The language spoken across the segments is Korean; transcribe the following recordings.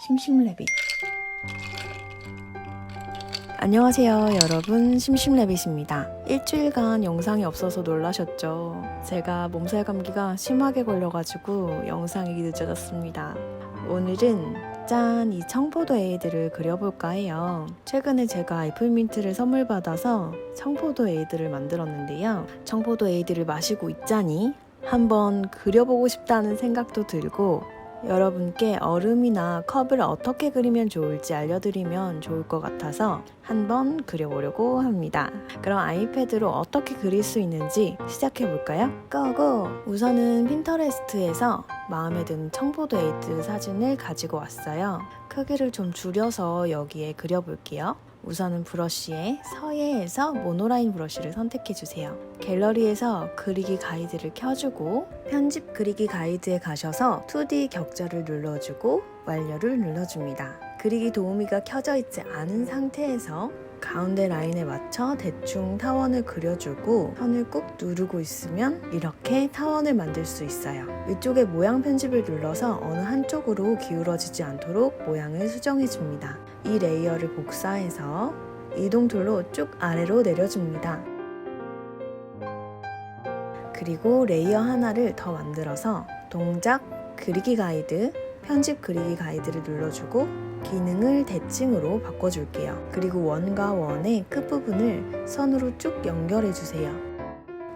심심래빗. 안녕하세요 여러분, 심심래빗입니다. 일주일간 영상이 없어서 놀라셨죠? 제가 몸살 감기가 심하게 걸려가지고 영상이 늦어졌습니다. 오늘은 짠! 이 청포도 에이드를 그려볼까 해요. 최근에 제가 애플민트를 선물 받아서 청포도 에이드를 만들었는데요. 청포도 에이드를 마시고 있자니 한번 그려보고 싶다는 생각도 들고, 여러분께 얼음이나 컵을 어떻게 그리면 좋을지 알려드리면 좋을 것 같아서 한번 그려보려고 합니다. 그럼 아이패드로 어떻게 그릴 수 있는지 시작해볼까요? 고고! 우선은 핀터레스트에서 마음에 든 청포도 에이드 사진을 가지고 왔어요. 크기를 좀 줄여서 여기에 그려볼게요. 우선은 브러쉬에 서예에서 모노라인 브러쉬를 선택해주세요. 갤러리에서 그리기 가이드를 켜주고 편집 그리기 가이드에 가셔서 2D 격자를 눌러주고 완료를 눌러줍니다. 그리기 도우미가 켜져 있지 않은 상태에서 가운데 라인에 맞춰 대충 타원을 그려주고 선을 꾹 누르고 있으면 이렇게 타원을 만들 수 있어요. 위쪽에 모양 편집을 눌러서 어느 한쪽으로 기울어지지 않도록 모양을 수정해줍니다. 이 레이어를 복사해서 이동 툴로 쭉 아래로 내려줍니다. 그리고 레이어 하나를 더 만들어서 동작 그리기 가이드, 편집 그리기 가이드를 눌러주고 기능을 대칭으로 바꿔줄게요. 그리고 원과 원의 끝부분을 선으로 쭉 연결해주세요.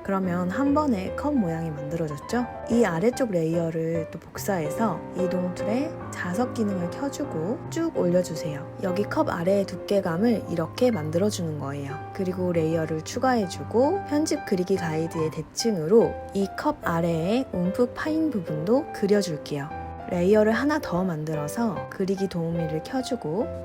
그러면 한 번에 컵 모양이 만들어졌죠? 이 아래쪽 레이어를 또 복사해서 이동 툴에 자석 기능을 켜주고 쭉 올려주세요. 여기 컵 아래의 두께감을 이렇게 만들어주는 거예요. 그리고 레이어를 추가해주고 편집 그리기 가이드의 대칭으로 이 컵 아래의 움푹 파인 부분도 그려줄게요. 레이어를 하나 더 만들어서 그리기 도우미를 켜주고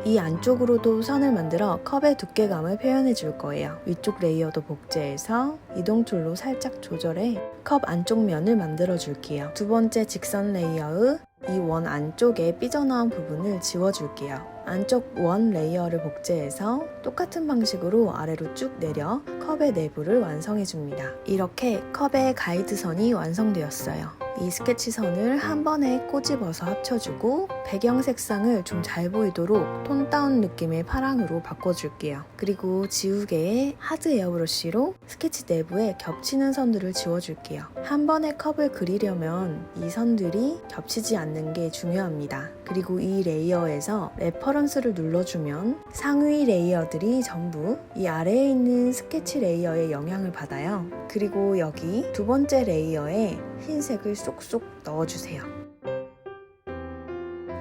이 안쪽으로도 선을 만들어 컵의 두께감을 표현해 줄 거예요. 위쪽 레이어도 복제해서 이동 툴로 살짝 조절해 컵 안쪽 면을 만들어 줄게요. 두 번째 직선 레이어의 이 원 안쪽에 삐져나온 부분을 지워줄게요. 안쪽 원 레이어를 복제해서 똑같은 방식으로 아래로 쭉 내려 컵의 내부를 완성해줍니다. 이렇게 컵의 가이드선이 완성되었어요. 이 스케치선을 한 번에 꼬집어서 합쳐주고 배경 색상을 좀 잘 보이도록 톤 다운 느낌의 파랑으로 바꿔줄게요. 그리고 지우개의 하드 에어브러쉬로 스케치 내부에 겹치는 선들을 지워줄게요. 한 번에 컵을 그리려면 이 선들이 겹치지 않는 게 중요합니다. 그리고 이 레이어에서 레퍼런스를 눌러주면 상위 레이어들이 전부 이 아래에 있는 스케치 레이어의 영향을 받아요. 그리고 여기 두 번째 레이어에 흰색을 쏙쏙 넣어주세요.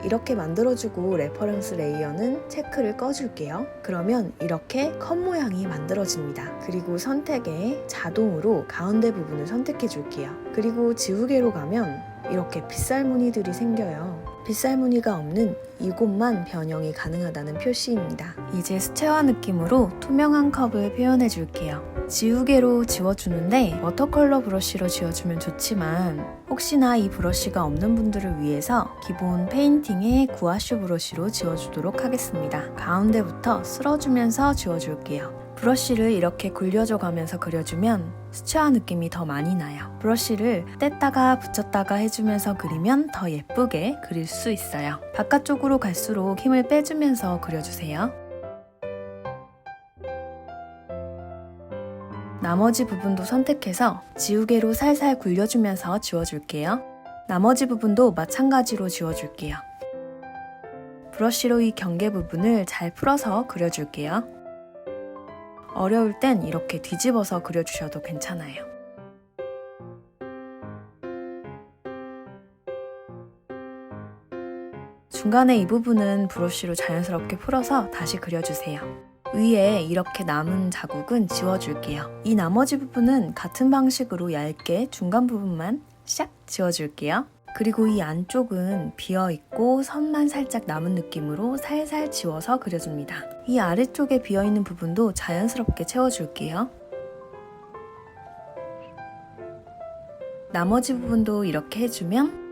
이렇게 만들어주고 레퍼런스 레이어는 체크를 꺼줄게요. 그러면 이렇게 컵 모양이 만들어집니다. 그리고 선택에 자동으로 가운데 부분을 선택해줄게요. 그리고 지우개로 가면 이렇게 빗살 무늬들이 생겨요. 빗살 무늬가 없는 이곳만 변형이 가능하다는 표시입니다. 이제 수채화 느낌으로 투명한 컵을 표현해 줄게요. 지우개로 지워주는데 워터컬러 브러쉬로 지워주면 좋지만 혹시나 이 브러쉬가 없는 분들을 위해서 기본 페인팅의 구아슈 브러쉬로 지워주도록 하겠습니다. 가운데부터 쓸어주면서 지워줄게요. 브러쉬를 이렇게 굴려줘 가면서 그려주면 수채화 느낌이 더 많이 나요. 브러쉬를 뗐다가 붙였다가 해주면서 그리면 더 예쁘게 그릴 수 있어요. 바깥쪽으로 갈수록 힘을 빼주면서 그려주세요. 나머지 부분도 선택해서 지우개로 살살 굴려주면서 지워줄게요. 나머지 부분도 마찬가지로 지워줄게요. 브러쉬로 이 경계 부분을 잘 풀어서 그려줄게요. 어려울 땐 이렇게 뒤집어서 그려주셔도 괜찮아요. 중간에 이 부분은 브러쉬로 자연스럽게 풀어서 다시 그려주세요. 위에 이렇게 남은 자국은 지워줄게요. 이 나머지 부분은 같은 방식으로 얇게 중간 부분만 샥 지워줄게요. 그리고 이 안쪽은 비어있고 선만 살짝 남은 느낌으로 살살 지워서 그려줍니다. 이 아래쪽에 비어있는 부분도 자연스럽게 채워줄게요. 나머지 부분도 이렇게 해주면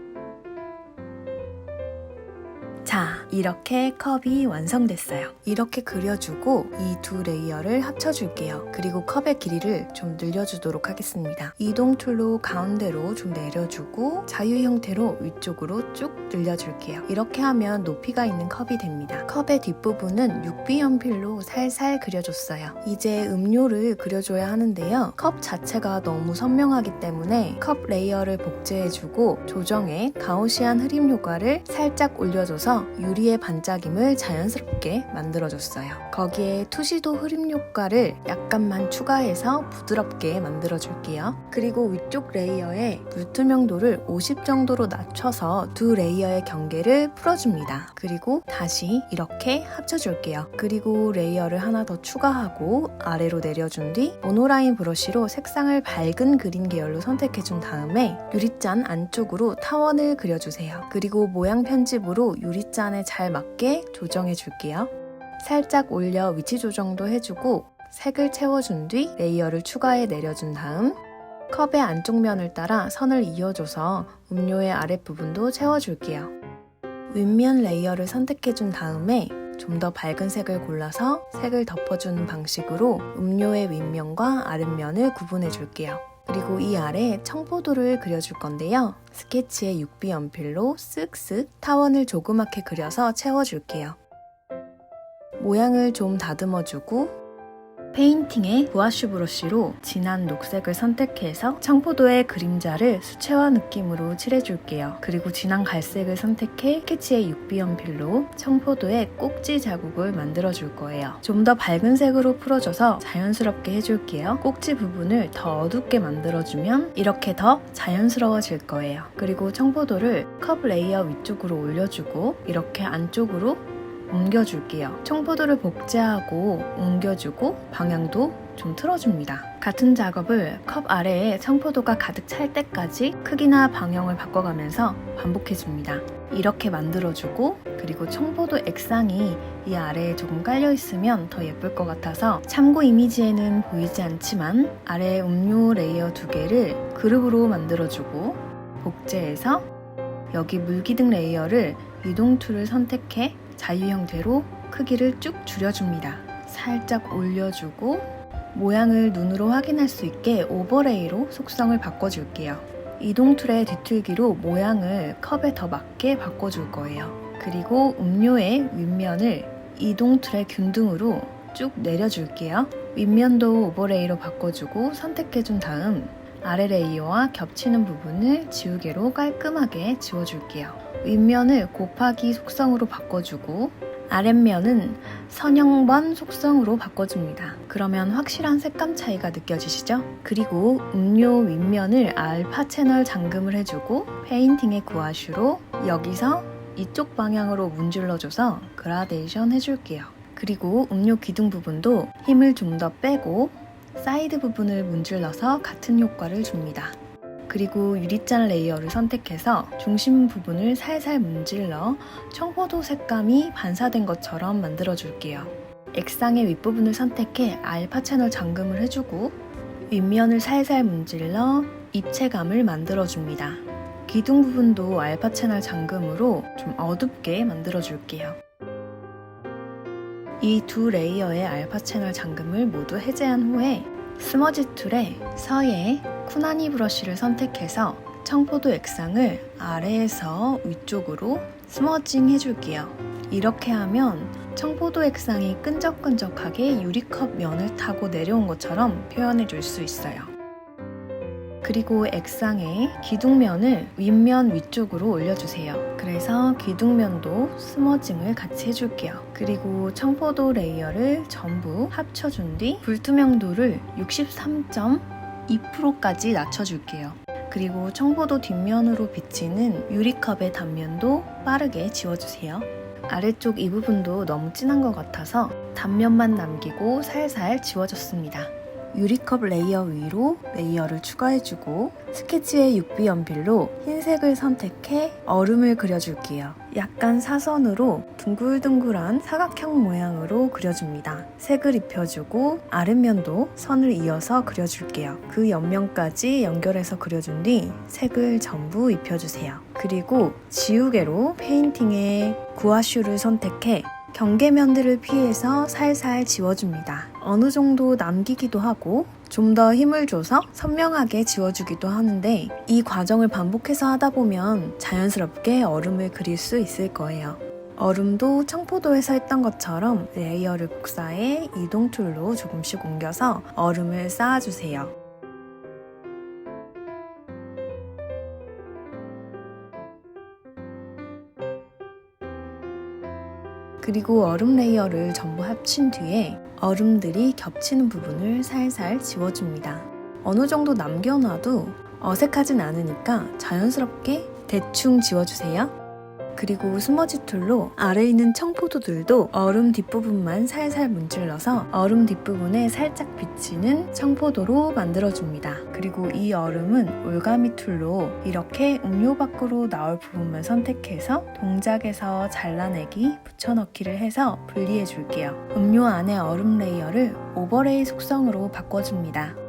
자, 이렇게 컵이 완성됐어요. 이렇게 그려주고 이 두 레이어를 합쳐줄게요. 그리고 컵의 길이를 좀 늘려주도록 하겠습니다. 이동 툴로 가운데로 좀 내려주고 자유 형태로 위쪽으로 쭉 늘려줄게요. 이렇게 하면 높이가 있는 컵이 됩니다. 컵의 뒷부분은 6B 연필로 살살 그려줬어요. 이제 음료를 그려줘야 하는데요. 컵 자체가 너무 선명하기 때문에 컵 레이어를 복제해주고 조정에 가우시안 흐림 효과를 살짝 올려줘서 유리의 반짝임을 자연스럽게 만들어줬어요. 거기에 투시도 흐림 효과를 약간만 추가해서 부드럽게 만들어줄게요. 그리고 위쪽 레이어에 물투명도를 50 정도로 낮춰서 두 레이어의 경계를 풀어줍니다. 그리고 다시 이렇게 합쳐줄게요. 그리고 레이어를 하나 더 추가하고 아래로 내려준 뒤 모노라인 브러쉬로 색상을 밝은 그린 계열로 선택해준 다음에 유리잔 안쪽으로 타원을 그려주세요. 그리고 모양 편집으로 유리잔에 잘 맞게 조정해줄게요. 살짝 올려 위치 조정도 해주고 색을 채워준 뒤 레이어를 추가해 내려준 다음 컵의 안쪽 면을 따라 선을 이어줘서 음료의 아랫부분도 채워줄게요. 윗면 레이어를 선택해준 다음에 좀 더 밝은 색을 골라서 색을 덮어주는 방식으로 음료의 윗면과 아랫면을 구분해줄게요. 그리고 이 아래 청포도를 그려줄 건데요. 스케치의 6B 연필로 쓱쓱 타원을 조그맣게 그려서 채워줄게요. 모양을 좀 다듬어주고 페인팅의 구아슈 브러쉬로 진한 녹색을 선택해서 청포도의 그림자를 수채화 느낌으로 칠해줄게요. 그리고 진한 갈색을 선택해 스케치의 6B 연필로 청포도의 꼭지 자국을 만들어줄 거예요. 좀 더 밝은 색으로 풀어줘서 자연스럽게 해줄게요. 꼭지 부분을 더 어둡게 만들어주면 이렇게 더 자연스러워질 거예요. 그리고 청포도를 컵 레이어 위쪽으로 올려주고 이렇게 안쪽으로 옮겨줄게요. 청포도를 복제하고 옮겨주고 방향도 좀 틀어줍니다. 같은 작업을 컵 아래에 청포도가 가득 찰 때까지 크기나 방향을 바꿔가면서 반복해줍니다. 이렇게 만들어주고 그리고 청포도 액상이 이 아래에 조금 깔려있으면 더 예쁠 것 같아서 참고 이미지에는 보이지 않지만 아래 음료 레이어 2개를 그룹으로 만들어주고 복제해서 여기 물기둥 레이어를 이동 툴을 선택해 자유 형태로 크기를 쭉 줄여줍니다. 살짝 올려주고 모양을 눈으로 확인할 수 있게 오버레이로 속성을 바꿔줄게요. 이동 툴의 뒤틀기로 모양을 컵에 더 맞게 바꿔줄 거예요. 그리고 음료의 윗면을 이동 툴의 균등으로 쭉 내려줄게요. 윗면도 오버레이로 바꿔주고 선택해준 다음 아래 레이어와 겹치는 부분을 지우개로 깔끔하게 지워줄게요. 윗면을 곱하기 속성으로 바꿔주고 아랫면은 선형번 속성으로 바꿔줍니다. 그러면 확실한 색감 차이가 느껴지시죠? 그리고 음료 윗면을 알파 채널 잠금을 해주고 페인팅의 구아슈로 여기서 이쪽 방향으로 문질러줘서 그라데이션 해줄게요. 그리고 음료 기둥 부분도 힘을 좀 더 빼고 사이드 부분을 문질러서 같은 효과를 줍니다. 그리고 유리잔 레이어를 선택해서 중심 부분을 살살 문질러 청포도 색감이 반사된 것처럼 만들어줄게요. 액상의 윗부분을 선택해 알파 채널 잠금을 해주고 윗면을 살살 문질러 입체감을 만들어줍니다. 기둥 부분도 알파 채널 잠금으로 좀 어둡게 만들어줄게요. 이 두 레이어의 알파 채널 잠금을 모두 해제한 후에 스머지 툴에 서예 쿠나니 브러쉬를 선택해서 청포도 액상을 아래에서 위쪽으로 스머징 해줄게요. 이렇게 하면 청포도 액상이 끈적끈적하게 유리컵 면을 타고 내려온 것처럼 표현해 줄 수 있어요. 그리고 액상의 기둥면을 윗면 위쪽으로 올려주세요. 그래서 기둥면도 스머징을 같이 해줄게요. 그리고 청포도 레이어를 전부 합쳐준 뒤 불투명도를 63.2%까지 낮춰줄게요. 그리고 청포도 뒷면으로 비치는 유리컵의 단면도 빠르게 지워주세요. 아래쪽 이 부분도 너무 진한 것 같아서 단면만 남기고 살살 지워줬습니다. 유리컵 레이어 위로 레이어를 추가해주고 스케치의 6B 연필로 흰색을 선택해 얼음을 그려줄게요. 약간 사선으로 둥글둥글한 사각형 모양으로 그려줍니다. 색을 입혀주고 아랫면도 선을 이어서 그려줄게요. 그 옆면까지 연결해서 그려준 뒤 색을 전부 입혀주세요. 그리고 지우개로 페인팅의 구아슈를 선택해 경계면들을 피해서 살살 지워줍니다. 어느 정도 남기기도 하고 좀 더 힘을 줘서 선명하게 지워주기도 하는데 이 과정을 반복해서 하다 보면 자연스럽게 얼음을 그릴 수 있을 거예요. 얼음도 청포도에서 했던 것처럼 레이어를 복사해 이동 툴로 조금씩 옮겨서 얼음을 쌓아주세요. 그리고 얼음 레이어를 전부 합친 뒤에 얼음들이 겹치는 부분을 살살 지워줍니다. 어느 정도 남겨놔도 어색하진 않으니까 자연스럽게 대충 지워주세요. 그리고 스머지 툴로 아래에 있는 청포도들도 얼음 뒷부분만 살살 문질러서 얼음 뒷부분에 살짝 비치는 청포도로 만들어줍니다. 그리고 이 얼음은 올가미 툴로 이렇게 음료 밖으로 나올 부분만 선택해서 동작에서 잘라내기, 붙여넣기를 해서 분리해 줄게요. 음료 안에 얼음 레이어를 오버레이 속성으로 바꿔줍니다.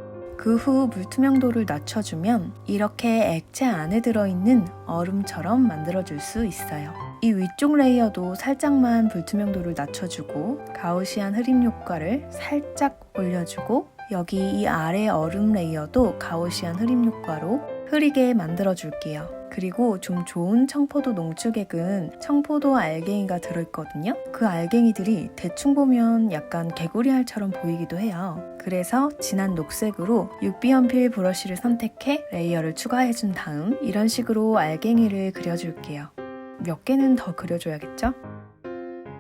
그 후 물투명도를 낮춰주면 이렇게 액체 안에 들어있는 얼음처럼 만들어줄 수 있어요. 이 위쪽 레이어도 살짝만 불투명도를 낮춰주고 가우시안 흐림 효과를 살짝 올려주고 여기 이 아래 얼음 레이어도 가우시안 흐림 효과로 흐리게 만들어줄게요. 그리고 좀 좋은 청포도 농축액은 청포도 알갱이가 들어있거든요. 그 알갱이들이 대충 보면 약간 개구리알처럼 보이기도 해요. 그래서 진한 녹색으로 6B 연필 브러쉬를 선택해 레이어를 추가해준 다음 이런 식으로 알갱이를 그려줄게요. 몇 개는 더 그려줘야겠죠?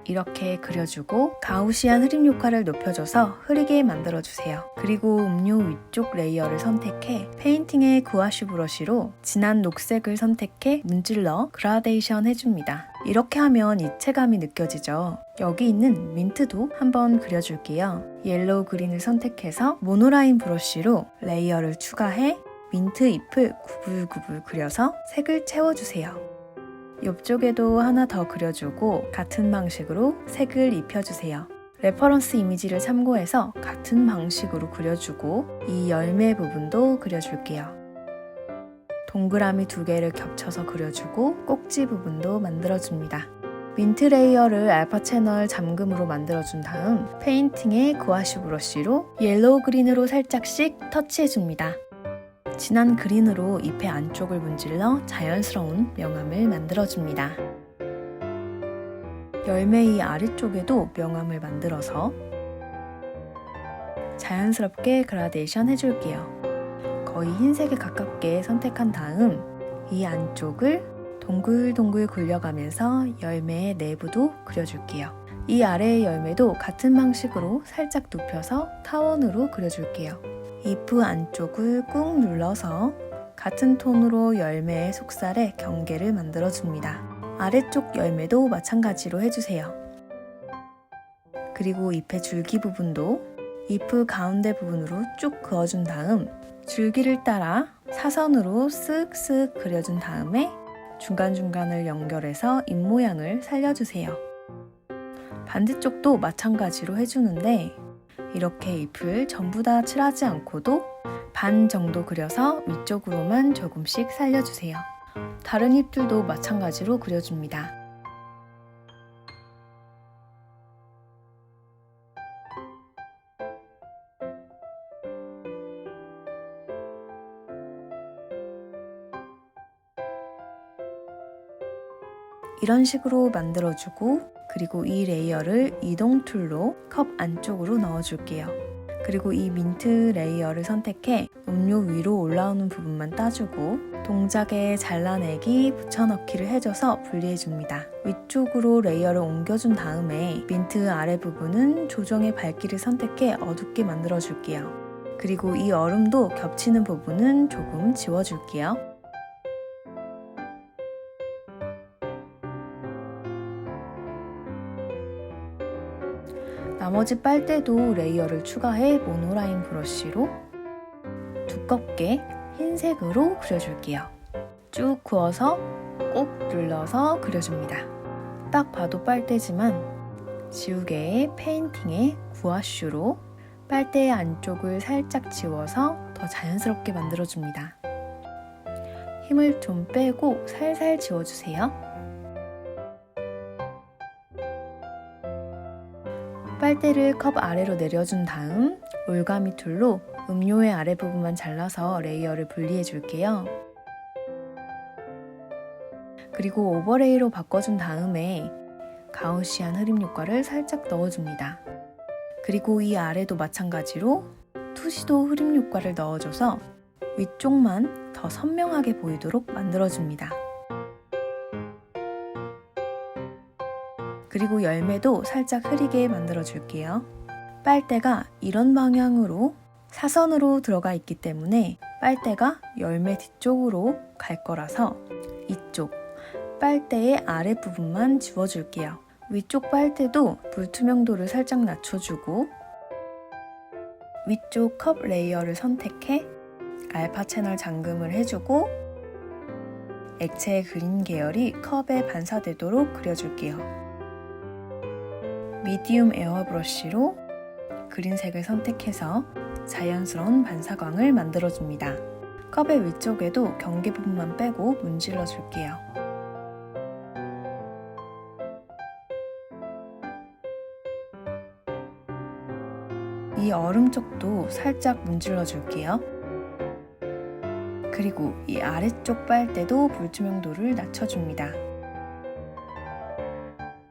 이렇게 그려주고 가우시안 흐림 효과를 높여줘서 흐리게 만들어주세요. 그리고 음료 위쪽 레이어를 선택해 페인팅의 구아슈 브러쉬로 진한 녹색을 선택해 문질러 그라데이션 해줍니다. 이렇게 하면 입체감이 느껴지죠. 여기 있는 민트도 한번 그려줄게요. 옐로우 그린을 선택해서 모노라인 브러쉬로 레이어를 추가해 민트 잎을 구불구불 그려서 색을 채워주세요. 옆쪽에도 하나 더 그려주고 같은 방식으로 색을 입혀주세요. 레퍼런스 이미지를 참고해서 같은 방식으로 그려주고 이 열매 부분도 그려줄게요. 동그라미 2개를 겹쳐서 그려주고 꼭지 부분도 만들어줍니다. 민트 레이어를 알파 채널 잠금으로 만들어준 다음 페인팅의 구아슈 브러쉬로 옐로우 그린으로 살짝씩 터치해줍니다. 진한 그린으로 잎의 안쪽을 문질러 자연스러운 명암을 만들어줍니다. 열매의 아래쪽에도 명암을 만들어서 자연스럽게 그라데이션 해줄게요. 거의 흰색에 가깝게 선택한 다음 이 안쪽을 동글동글 굴려가면서 열매의 내부도 그려줄게요. 이 아래의 열매도 같은 방식으로 살짝 눕혀서 타원으로 그려줄게요. 잎 안쪽을 꾹 눌러서 같은 톤으로 열매의 속살에 경계를 만들어줍니다. 아래쪽 열매도 마찬가지로 해주세요. 그리고 잎의 줄기 부분도 잎 가운데 부분으로 쭉 그어준 다음 줄기를 따라 사선으로 쓱쓱 그려준 다음에 중간중간을 연결해서 잎 모양을 살려주세요. 반대쪽도 마찬가지로 해주는데 이렇게 잎을 전부 다 칠하지 않고도 반 정도 그려서 위쪽으로만 조금씩 살려주세요. 다른 잎들도 마찬가지로 그려줍니다. 이런 식으로 만들어주고 그리고 이 레이어를 이동 툴로 컵 안쪽으로 넣어줄게요. 그리고 이 민트 레이어를 선택해 음료 위로 올라오는 부분만 따주고 동작에 잘라내기, 붙여넣기를 해줘서 분리해줍니다. 위쪽으로 레이어를 옮겨준 다음에 민트 아래 부분은 조정의 밝기를 선택해 어둡게 만들어줄게요. 그리고 이 얼음도 겹치는 부분은 조금 지워줄게요. 나머지 빨대도 레이어를 추가해 모노라인 브러쉬로 두껍게 흰색으로 그려줄게요. 쭉 그어서 꼭 눌러서 그려줍니다. 딱 봐도 빨대지만 지우개에 페인팅의 구아슈로 빨대의 안쪽을 살짝 지워서 더 자연스럽게 만들어줍니다. 힘을 좀 빼고 살살 지워주세요. 빨대를 컵 아래로 내려준 다음 올가미 툴로 음료의 아래 부분만 잘라서 레이어를 분리해 줄게요. 그리고 오버레이로 바꿔준 다음에 가우시안 흐림 효과를 살짝 넣어줍니다. 그리고 이 아래도 마찬가지로 투시도 흐림 효과를 넣어줘서 위쪽만 더 선명하게 보이도록 만들어줍니다. 그리고 열매도 살짝 흐리게 만들어줄게요. 빨대가 이런 방향으로 사선으로 들어가 있기 때문에 빨대가 열매 뒤쪽으로 갈 거라서 이쪽 빨대의 아랫부분만 지워줄게요. 위쪽 빨대도 불투명도를 살짝 낮춰주고 위쪽 컵 레이어를 선택해 알파 채널 잠금을 해주고 액체 그린 계열이 컵에 반사되도록 그려줄게요. 미디움 에어브러쉬로 그린색을 선택해서 자연스러운 반사광을 만들어줍니다. 컵의 위쪽에도 경계 부분만 빼고 문질러 줄게요. 이 얼음 쪽도 살짝 문질러 줄게요. 그리고 이 아래쪽 빨대도 불투명도를 낮춰줍니다.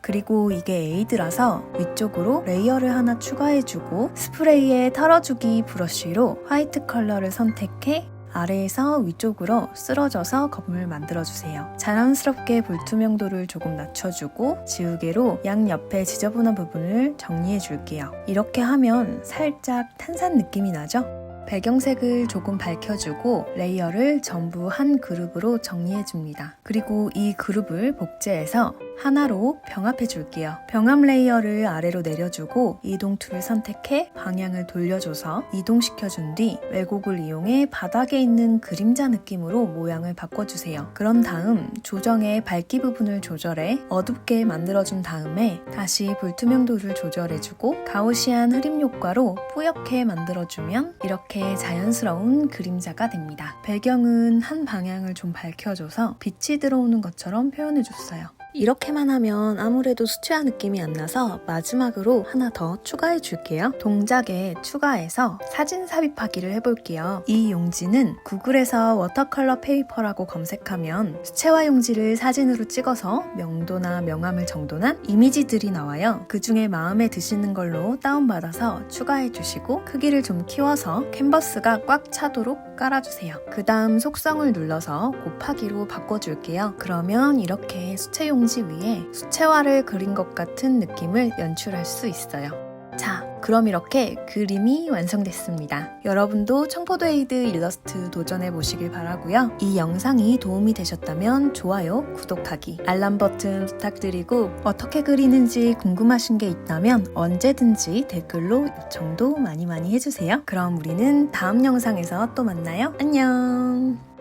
그리고 이게 에이드라서 위쪽으로 레이어를 하나 추가해주고 스프레이에 털어주기 브러쉬로 화이트 컬러를 선택해 아래에서 위쪽으로 쓸어져서 검을 만들어주세요. 자연스럽게 불투명도를 조금 낮춰주고 지우개로 양옆에 지저분한 부분을 정리해줄게요. 이렇게 하면 살짝 탄산 느낌이 나죠? 배경색을 조금 밝혀주고 레이어를 전부 한 그룹으로 정리해줍니다. 그리고 이 그룹을 복제해서 하나로 병합해줄게요. 병합 레이어를 아래로 내려주고 이동 툴을 선택해 방향을 돌려줘서 이동시켜준 뒤 왜곡을 이용해 바닥에 있는 그림자 느낌으로 모양을 바꿔주세요. 그런 다음 조정의 밝기 부분을 조절해 어둡게 만들어준 다음에 다시 불투명도를 조절해주고 가우시안 흐림 효과로 뿌옇게 만들어주면 이렇게 자연스러운 그림자가 됩니다. 배경은 한 방향을 좀 밝혀줘서 빛이 들어오는 것처럼 표현해줬어요. 이렇게만 하면 아무래도 수채화 느낌이 안 나서 마지막으로 하나 더 추가해 줄게요. 동작에 추가해서 사진 삽입하기를 해볼게요. 이 용지는 구글에서 워터컬러 페이퍼라고 검색하면 수채화 용지를 사진으로 찍어서 명도나 명암을 정돈한 이미지들이 나와요. 그 중에 마음에 드시는 걸로 다운받아서 추가해 주시고 크기를 좀 키워서 캔버스가 꽉 차도록 깔아주세요. 그 다음 속성을 눌러서 곱하기로 바꿔줄게요. 그러면 이렇게 수채 용지 위에 수채화를 그린 것 같은 느낌을 연출할 수 있어요. 자, 그럼 이렇게 그림이 완성됐습니다. 여러분도 청포도에이드 일러스트 도전해 보시길 바라고요. 이 영상이 도움이 되셨다면 좋아요, 구독하기, 알람 버튼 부탁드리고 어떻게 그리는지 궁금하신 게 있다면 언제든지 댓글로 요청도 많이 해주세요. 그럼 우리는 다음 영상에서 또 만나요. 안녕!